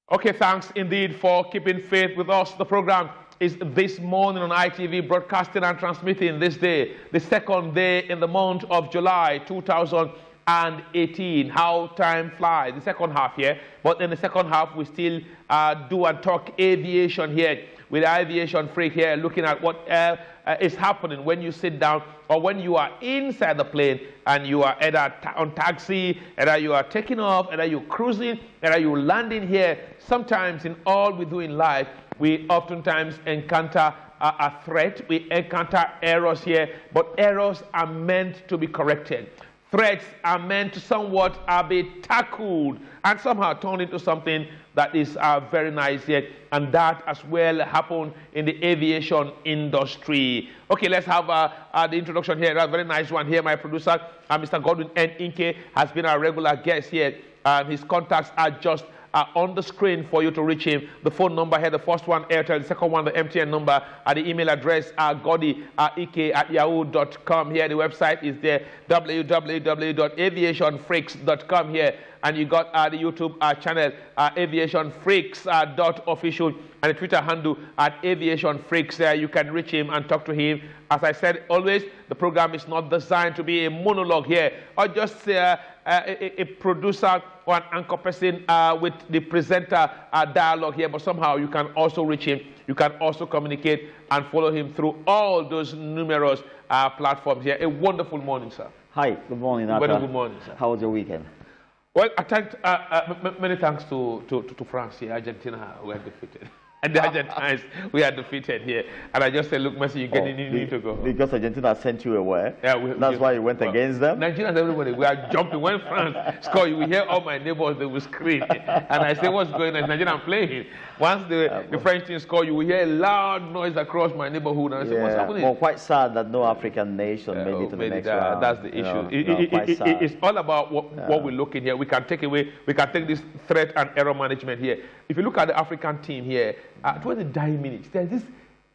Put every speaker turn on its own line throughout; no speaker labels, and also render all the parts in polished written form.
Okay, thanks indeed for keeping faith with us. The program is this morning on ITV, broadcasting and transmitting this day, the second day in the month of July 2018. How time flies, the second half here. But in the second half, we still do and talk aviation here with Aviation Freak here, looking at what is happening when you sit down or when you are inside the plane and you are either on taxi, either you are taking off, either you're cruising, either you're landing here. Sometimes in all we do in life, we oftentimes encounter a threat, we encounter errors here, but errors are meant to be corrected. Threats are meant to somewhat be tackled and somehow turned into something that is very nice here. And that as well happened in the aviation industry. Okay, let's have the introduction here. A very nice one here. My producer, Mr. Godwin N. Inke, has been our regular guest here. His contacts are just on the screen for you to reach him. The phone number here, the first one, Airtel, the second one, the MTN number, the email address, godi@yahoo.com. Here, the website is there, www.aviationfreaks.com here. And you got the YouTube channel, aviationfreaks.official, and the Twitter handle @aviationfreaks. You can reach him and talk to him. As I said, always, the program is not designed to be a monologue here, or just a producer or an anchor person with the presenter dialogue here, but somehow you can also reach him. You can also communicate and follow him through all those numerous platforms here. A wonderful morning, sir.
Hi, good morning, Arthur.
Very good morning, sir.
How was your weekend?
Well, I thanked, many thanks to France here. Argentina were defeated. And the Argentines, we are defeated here. And I just said, look, Messi, you need to go.
Because Argentina sent you away?
Yeah,
that's why you went against them?
Nigerians, everybody, we are jumping. When France score, you will hear all my neighbors, they will scream. And I say, what's going on? Nigerian playing. Once the French team score, you will hear a loud noise across my neighborhood. And I say, what's happening?
Well, quite sad that no African nation made it to the next round.
That's the issue. It's all about what we're looking here. We can take this threat and error management here. If you look at the African team here, towards the dying minutes, there's this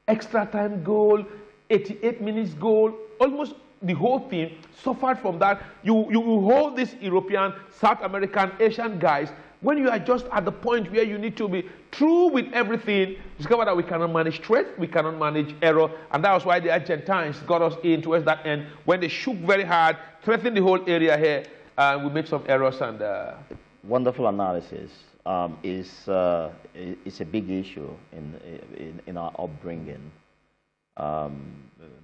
extra time goal, 88 minutes goal, almost the whole team suffered from that. You hold these European, South American, Asian guys, when you are just at the point where you need to be true with everything, discover that we cannot manage threat, we cannot manage error, and that was why the Argentines got us in towards that end, when they shook very hard, threatened the whole area here, we made some errors and...
Wonderful analysis. Is a big issue in our upbringing.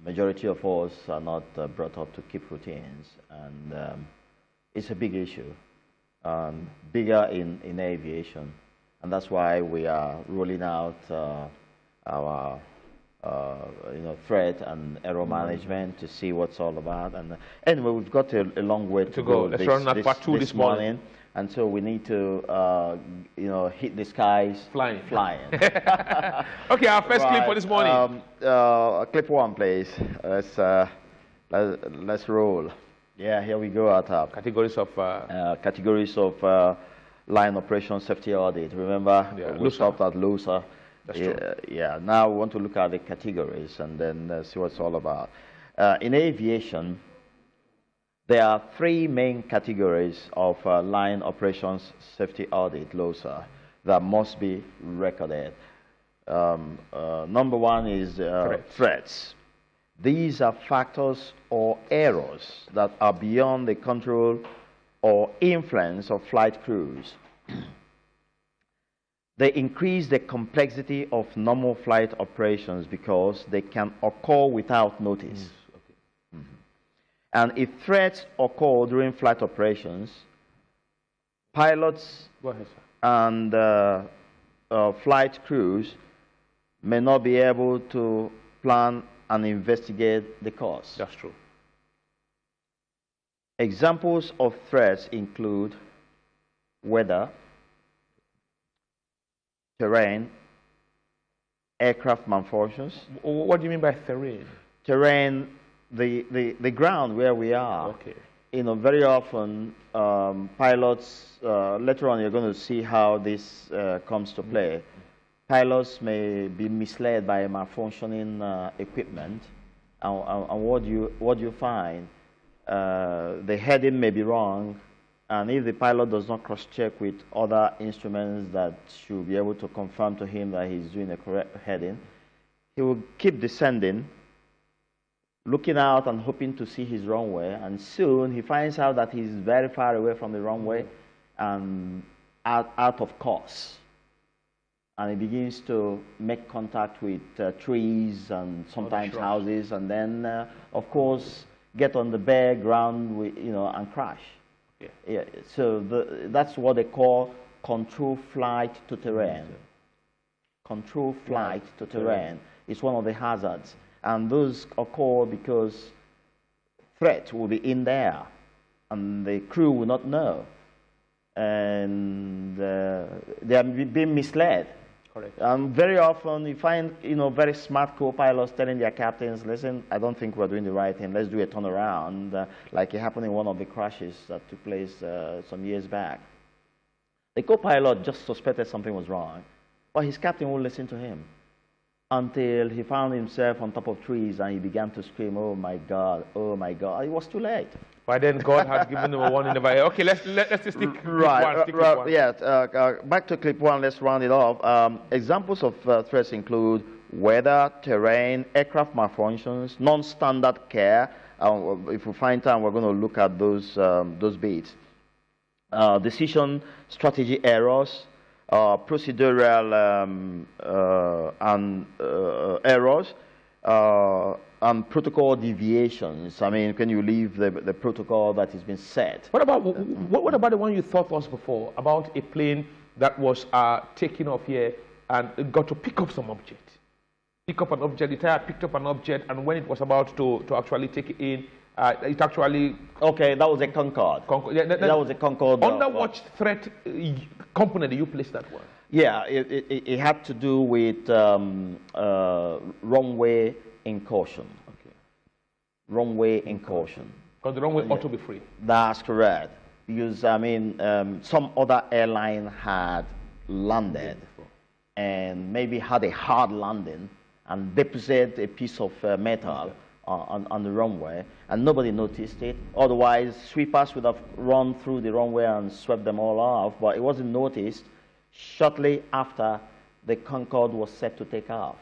Majority of us are not brought up to keep routines, and it's a big issue, bigger in aviation, and that's why we are rolling out our threat and error management to see what's all about. And anyway, we've got a long way to go.
Let's run that part 2 this morning.
And so we need to, hit the skies flying.
Okay, our first clip for this morning.
Clip 1, please. Let's roll. Yeah, here we go at
categories of
line operation safety audit. Remember, we stopped at LOSA.
That's true.
Yeah. Now we want to look at the categories and then see what it's all about. In aviation, there are 3 main categories of line operations safety audit, LOSA, that must be recorded. Number 1 is threats. These are factors or errors that are beyond the control or influence of flight crews. They increase the complexity of normal flight operations because they can occur without notice. And if threats occur during flight operations, pilots and flight crews may not be able to plan and investigate the cause.
That's true.
Examples of threats include weather, terrain, aircraft malfunctions.
What do you mean by terrain?
Terrain, the ground where we are.
Okay.
Very often pilots, later on you're going to see how this comes to play. Pilots may be misled by malfunctioning equipment, and what you find, the heading may be wrong, And if the pilot does not cross-check with other instruments that should be able to confirm to him that he's doing the correct heading, he will keep descending, looking out and hoping to see his runway. And soon he finds out that he's very far away from the runway and out of course. And he begins to make contact with trees and sometimes houses, and then, of course, get on the bare ground, and crash. Yeah, so that's what they call control flight to terrain. Control flight to terrain is one of the hazards. And those occur because threat will be in there, and the crew will not know. And they are being misled. Correct. And very often you find, very smart co-pilots telling their captains, listen, I don't think we're doing the right thing. Let's do a turnaround, like it happened in one of the crashes that took place some years back. The co-pilot just suspected something was wrong, but his captain wouldn't listen to him until he found himself on top of trees and he began to scream, oh my God, oh my God. It was too late.
By then, God had given him a warning. Okay, let's just stick
right,
clip one.
Yeah, back to clip one. Let's round it off. Examples of threats include weather, terrain, aircraft malfunctions, non-standard care. If we find time, we're going to look at those bits. Decision strategy errors, procedural errors. And protocol deviations. I mean, can you leave the protocol that has been set?
What about the one you thought was before, about a plane that was taking off here and it got to pick up some object? Pick up an object, the tire picked up an object, and when it was about to actually take it in, it actually...
Okay, that was a Concorde.
Yeah,
that was a Concorde.
Under what threat component do you place that one?
Yeah, it had to do with runway incursion. Okay. Runway incursion.
Because the runway ought to be free.
That's correct. Because, I mean, some other airline had landed and maybe had a hard landing and deposited a piece of metal on the runway, and nobody noticed it. Otherwise, sweepers would have run through the runway and swept them all off, but it wasn't noticed shortly after the Concorde was set to take off.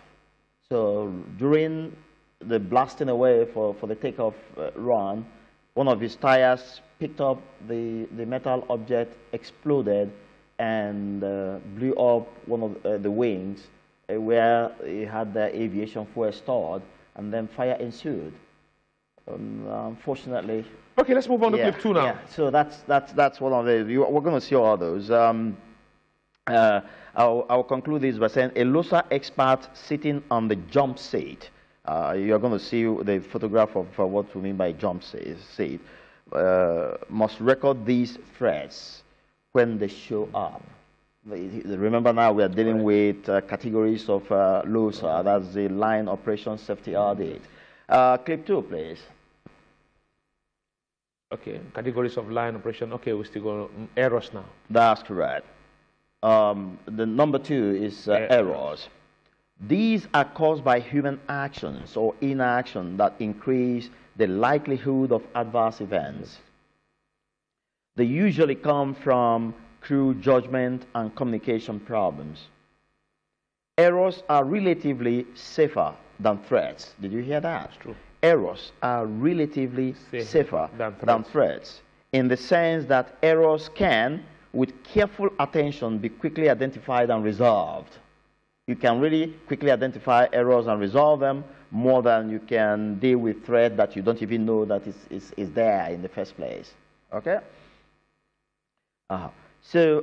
So during the blasting away for the takeoff run, one of his tires picked up the metal object, exploded, and blew up one of the wings where he had the aviation fuel stored, and then fire ensued. Unfortunately.
Okay, let's move on to clip two now.
Yeah. So that's one of the. We're going to see all those. I'll conclude this by saying a LOSA expert sitting on the jump seat. You're going to see the photograph of what we mean by jump seat. Must record these threats when they show up. Remember now we are dealing with categories of LOSA. That's the Line Operation Safety Audit. Clip two, please.
Okay, categories of line operation. Okay, we still go errors now.
That's correct. The number two is errors. These are caused by human actions or inaction that increase the likelihood of adverse events. They usually come from crew judgment and communication problems. Errors are relatively safer than threats. Did you hear that?
That's true.
Errors are relatively safer than threats, in the sense that errors can, with careful attention, be quickly identified and resolved. You can really quickly identify errors and resolve them more than you can deal with threat that you don't even know that is there in the first place. Okay? So,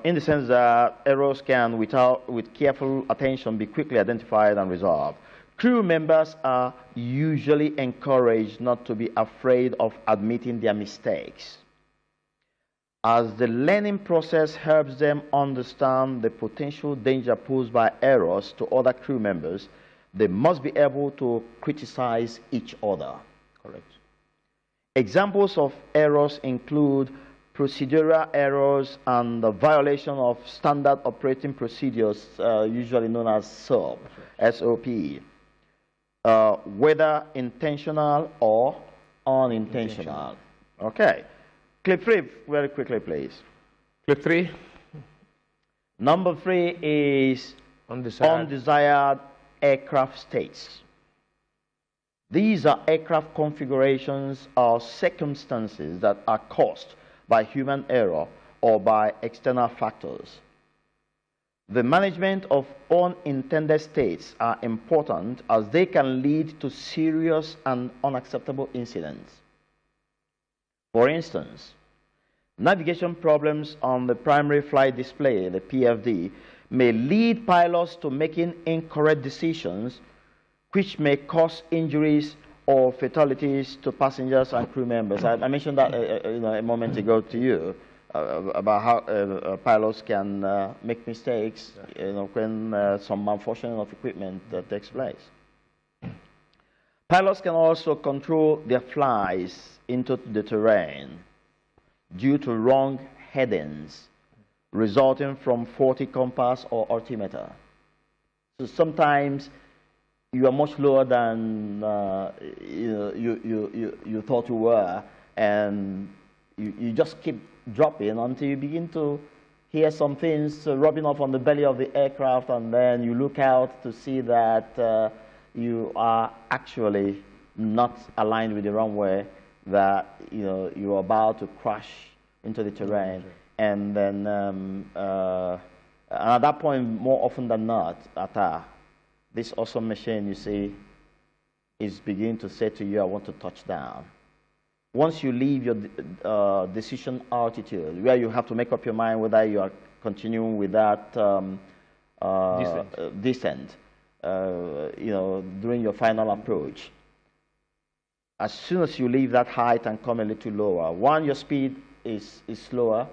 in the sense that errors can, with careful attention, be quickly identified and resolved. Crew members are usually encouraged not to be afraid of admitting their mistakes, as the learning process helps them understand the potential danger posed by errors to other crew members. They must be able to criticize each other. Correct. Examples of errors include procedural errors and the violation of standard operating procedures, usually known as SOP, S-O-P, whether intentional or unintentional. Okay. Clip 3, very quickly, please.
Clip 3.
Number 3 is undesired aircraft states. These are aircraft configurations or circumstances that are caused by human error or by external factors. The management of unintended states are important as they can lead to serious and unacceptable incidents. For instance, navigation problems on the primary flight display, the PFD, may lead pilots to making incorrect decisions which may cause injuries or fatalities to passengers and crew members. I mentioned that a moment ago to you about how pilots can make mistakes when some malfunctioning of equipment takes place. Pilots can also control their flights into the terrain due to wrong headings resulting from faulty compass or altimeter. So sometimes you are much lower than you thought you were, and you just keep dropping until you begin to hear some things rubbing off on the belly of the aircraft, and then you look out to see that you are actually not aligned with the runway, that you're about to crash into the terrain. And then at that point, more often than not, this awesome machine, you see, is beginning to say to you, I want to touch down. Once you leave your decision altitude, where you have to make up your mind whether you are continuing with that descent, during your final approach, as soon as you leave that height and come a little lower, one, your speed is slower,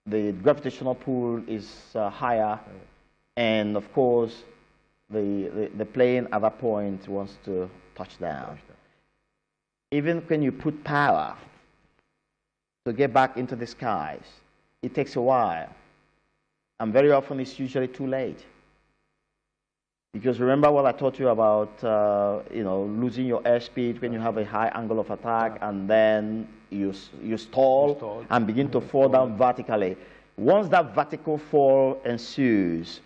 the gravitational pull is higher, and of course, the plane at that point wants to touch down. Even when you put power to get back into the skies, it takes a while. And very often it's usually too late. Because remember what I taught you about, losing your airspeed when you have a high angle of attack, and then you stall and begin to fall down vertically. Once that vertical fall ensues,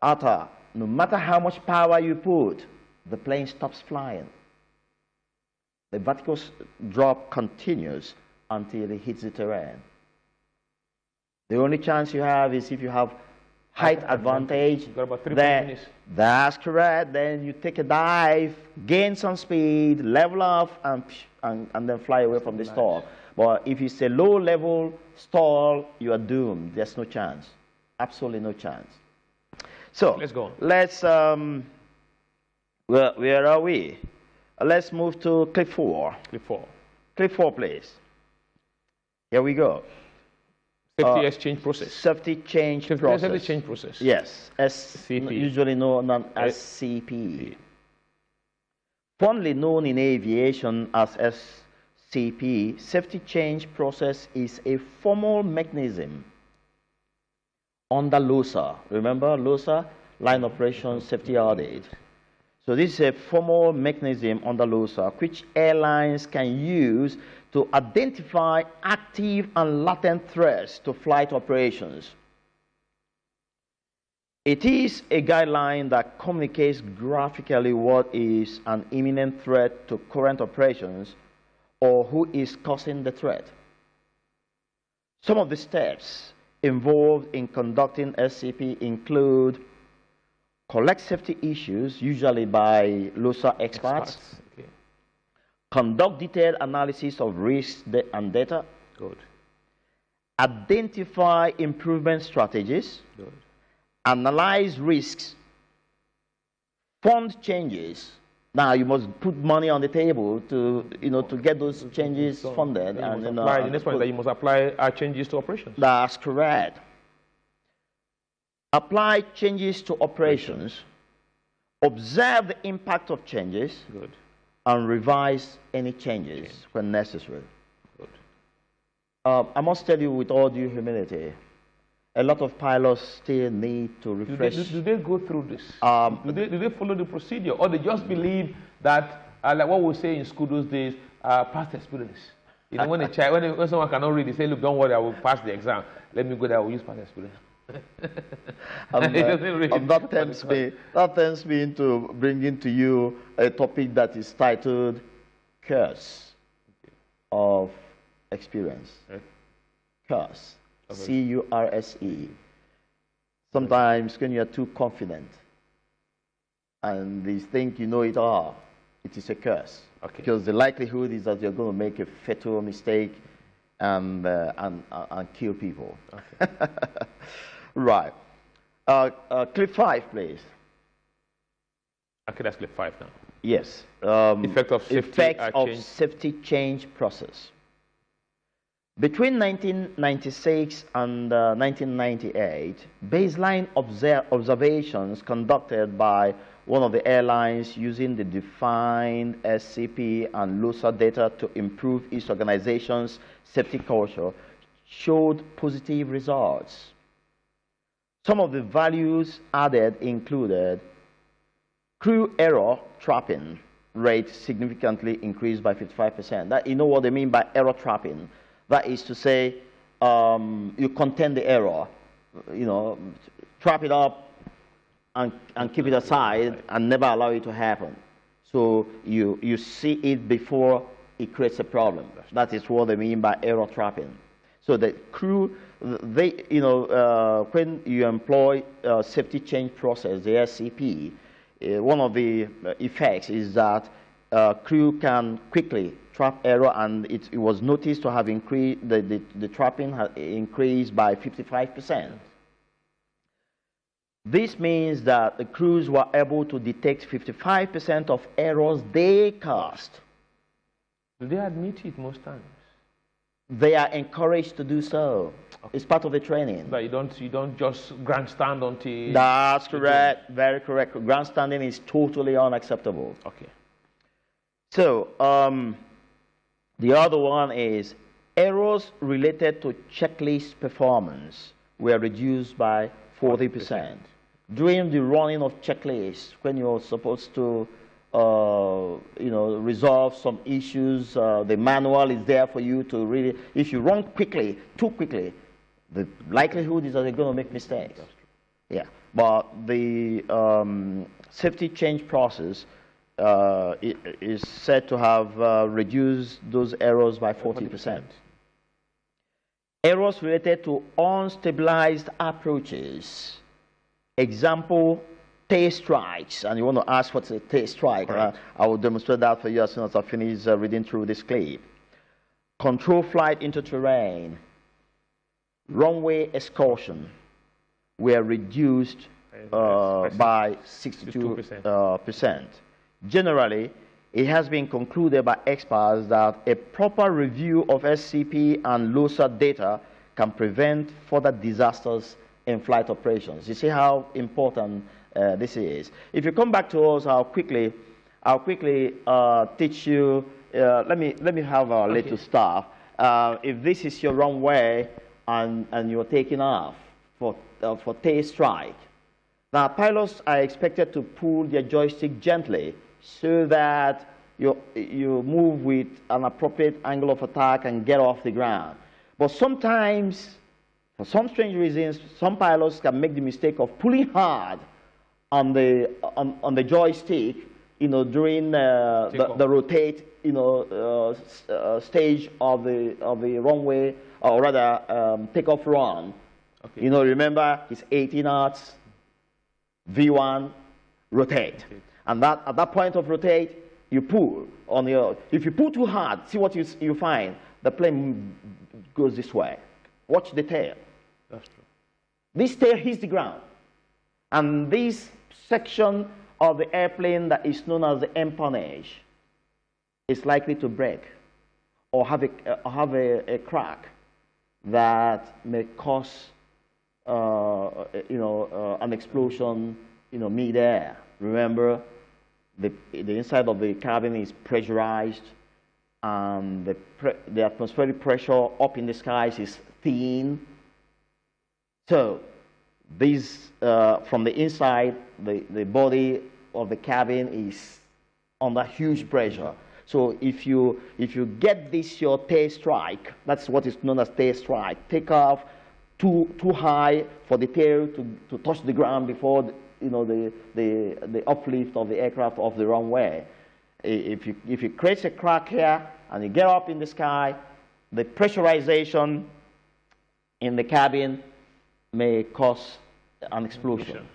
no matter how much power you put, the plane stops flying. The vertical drop continues until it hits the terrain. The only chance you have is if you have height advantage.
Got about 3 minutes.
That's correct. Then you take a dive, gain some speed, level off, and then fly away from the stall. But if it's a low-level stall, you are doomed. There's no chance. Absolutely no chance. So
let's go.
Where are we? Let's move to clip 4.
Clip 4.
Clip 4, please. Here we go.
Safety exchange process.
Safety change process.
Safety change process.
Yes. SCP. Usually known as SCP. Fondly known in aviation as SCP, safety change process is a formal mechanism under LOSA. Remember LOSA? Line Operation Safety Audit. So this is a formal mechanism under LOSA which airlines can use to identify active and latent threats to flight operations. It is a guideline that communicates graphically what is an imminent threat to current operations or who is causing the threat. Some of the steps involved in conducting SCP include collect safety issues, usually by LOSA experts. Okay. Conduct detailed analysis of risks and data.
Good.
Identify improvement strategies.
Good.
Analyze risks. Fund changes. Now you must put money on the table to get those changes funded.
And the next one is that you must apply changes to operations.
That's correct. Apply changes to operations, observe the impact of changes,
good,
and revise any changes when necessary.
Good.
I must tell you with all due humility, a lot of pilots still need to refresh.
Do they go through this? Do they follow the procedure, or they just believe that, like what we say in school those days, past experience? You know, when someone cannot read, they say, look, don't worry, I will pass the exam. Let me go there, I will use past experience.
That tempts me into bringing to you a topic that is titled Curse of Experience.
Okay.
Curse.
Okay.
C-U-R-S-E. Sometimes when you are too confident and they think you know it all, it is a curse.
Okay.
Because the likelihood is that you're going to make a fatal mistake and kill people.
Okay.
Right. Clip 5, please.
Okay, that's clip 5 now.
Yes.
Effect of
safety change process. Between 1996 and 1998, baseline observations conducted by one of the airlines using the defined SCP and LOSA data to improve its organization's safety culture showed positive results. Some of the values added included crew error trapping rate significantly increased by 55%. That, you know what they mean by error trapping? That is to say, you contain the error, you know, trap it up and keep it aside and never allow it to happen. So you see it before it creates a problem. That is what they mean by error trapping. So the crew, they, you know, when you employ safety change process, the SCP, one of the effects is that crew can quickly trap error, and it was noticed to have increased, the trapping has increased by 55%. This means that the crews were able to detect 55% of errors they caused.
Do they admit it most times?
They are encouraged to do so. Okay. It's part of the training.
But you don't just grandstand until...
That's correct. Very correct. Grandstanding is totally unacceptable.
Okay.
So, the other one is errors related to checklist performance were reduced by 40%. During the running of checklists, when you're supposed to you know, resolve some issues, the manual is there for you to really, if you run quickly, too quickly, the likelihood is that you're going to make mistakes. Yeah, but the safety change process is said to have reduced those errors by 40%. Errors related to unstabilized approaches. Example, tail strikes. And you want to ask what's a tail strike. Right. I will demonstrate that for you as soon as I finish reading through this clip. Control flight into terrain. Runway excursion were reduced by 62%. Generally, it has been concluded by experts that a proper review of SCP and LOSA data can prevent further disasters in flight operations. You see how important this is. If you come back to us, I'll quickly teach you. Let me have a little start. If this is your runway and you're taking off for tail strike, now pilots are expected to pull their joystick gently so that you move with an appropriate angle of attack and get off the ground. But sometimes, for some strange reasons, some pilots can make the mistake of pulling hard on the joystick, you know, during the rotate, you know, stage of the runway, or rather takeoff run. Okay. You know, remember it's 80 knots, V1, rotate. Okay. And at that point of rotate, you pull on your. If you pull too hard, see what you find. The plane goes this way. Watch the tail. That's true. This tail hits the ground, and this section of the airplane that is known as the empennage is likely to break or have a crack that may cause you know, an explosion, you know, mid-air. Remember, the inside of the cabin is pressurized, and the atmospheric pressure up in the skies is thin. So these from the inside, the body of the cabin is under huge pressure. So if you get this your tail strike, that's what is known as tail strike. Take off too high for the tail to touch the ground before the uplift of the aircraft off the runway. If you create a crack here and you get up in the sky, the pressurization in the cabin may cause an explosion.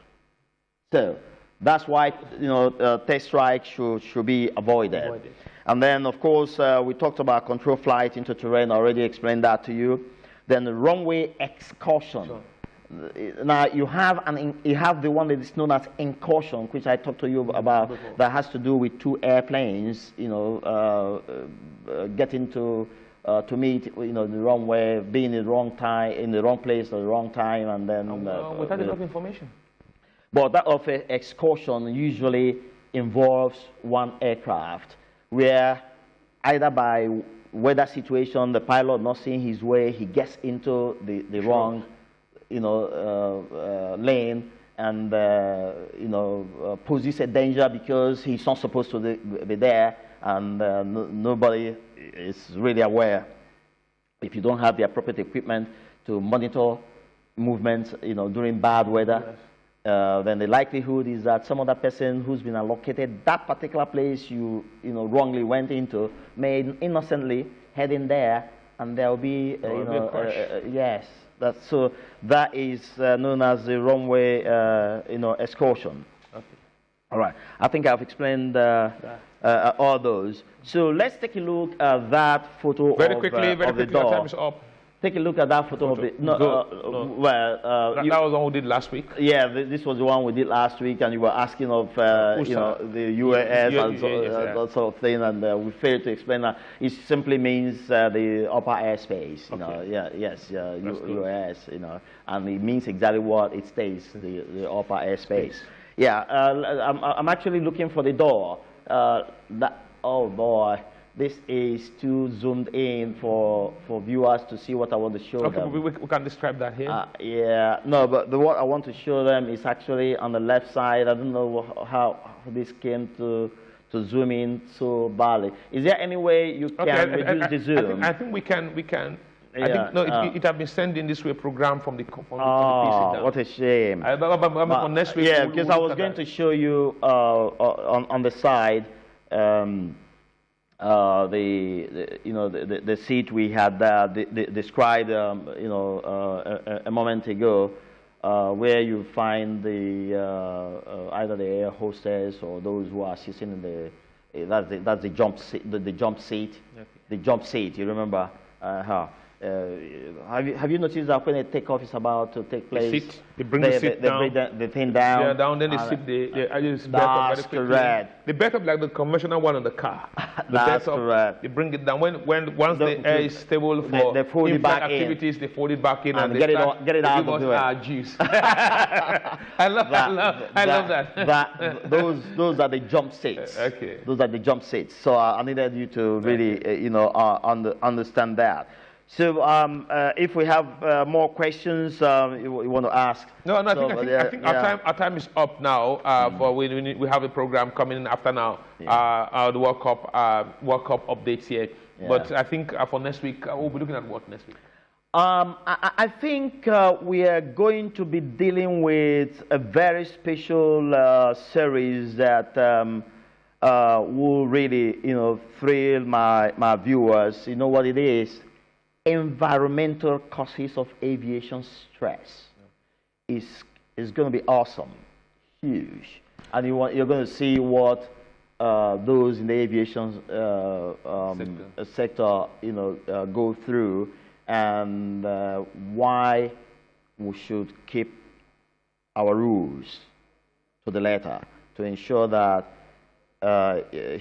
So that's why tail strike should be avoided. And then of course we talked about control flight into terrain. I already explained that to you. Then the runway excursion. Sure. Now you have the one that is known as incursion, which I talked to you about. Before. That has to do with two airplanes, getting to meet, the runway, being in the wrong time, in the wrong place at the wrong time, and then
without enough information.
But that of excursion usually involves one aircraft, where either by weather situation, the pilot not seeing his way, he gets into the wrong lane and poses a danger because he's not supposed to be there, and nobody is really aware. If you don't have the appropriate equipment to monitor movements, during bad weather, yes. Then the likelihood is that some other person who's been allocated that particular place you wrongly went into may innocently head in there, and there will be yes. That is known as the runway excursion. Okay. All right. I think I've explained all those. So let's take a look at that photo
very quickly,
the door.
Time is up.
Take a look at that photo of the
no. That was the one we did last week.
Yeah, this was the one we did last week, and you were asking of the UAS and that sort of thing, and we failed to explain that. It simply means the upper airspace, UAS, and it means exactly what it states, the upper airspace. Yeah, I'm actually looking for the door. Oh boy. This is too zoomed in for viewers to see what I want to show them.
Okay, we can describe that here.
Yeah, no, but what I want to show them is actually on the left side. I don't know how this came to zoom in so badly. Is there any way you can reduce the zoom?
I think we can. Yeah, it has been sent in this way program from the PC.
What a shame.
Next week,
yeah, because I was going to show you on the side. The seat we had described a moment ago, where you find either the air hostess or those who are sitting in that's the jump seat, the jump seat, okay. The jump seat. You remember? Have you noticed that when a takeoff is about to take place,
they bring the seat down,
bring the thing down?
Yeah, down. Then they sit
that's correct.
They bet up like the conventional one on the car.
That's correct.
They bring it down once the air is stable for
they fold it back
activities. They fold it back in and
get it out of the way.
Juice. I love that.
Those are the jump seats.
Okay.
Those are the jump seats. So I needed you to really understand that. So if we have more questions you want to ask.
No, I think our time is up now. But we have a program coming in after now. Yeah. The World Cup updates here. Yeah. But I think for next week, we'll be looking at what next week?
I think we are going to be dealing with a very special series that will really, thrill my viewers. You know what it is? Environmental causes of aviation stress. Is going to be awesome, huge, and you're going to see what those in the aviation sector go through, and why we should keep our rules to the letter to ensure that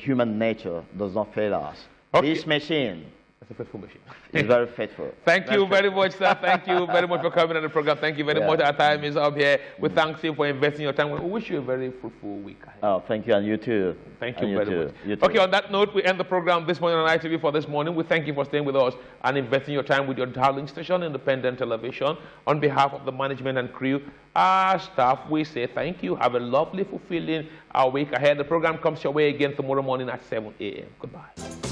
human nature does not fail us. Okay. This machine
That's a faithful machine.
He's very faithful.
Thank you very much, sir. Thank you very much for coming on the program. Thank you very much. Our time is up here. We thank you for investing your time. We wish you a very fruitful week.
Oh, thank you, and you too.
Thank you very much. Okay, on that note, we end the program this morning on ITV for this morning. We thank you for staying with us and investing your time with your darling station, Independent Television. On behalf of the management and crew, our staff, we say thank you. Have a lovely, fulfilling week ahead. The program comes your way again tomorrow morning at 7 a.m. Goodbye.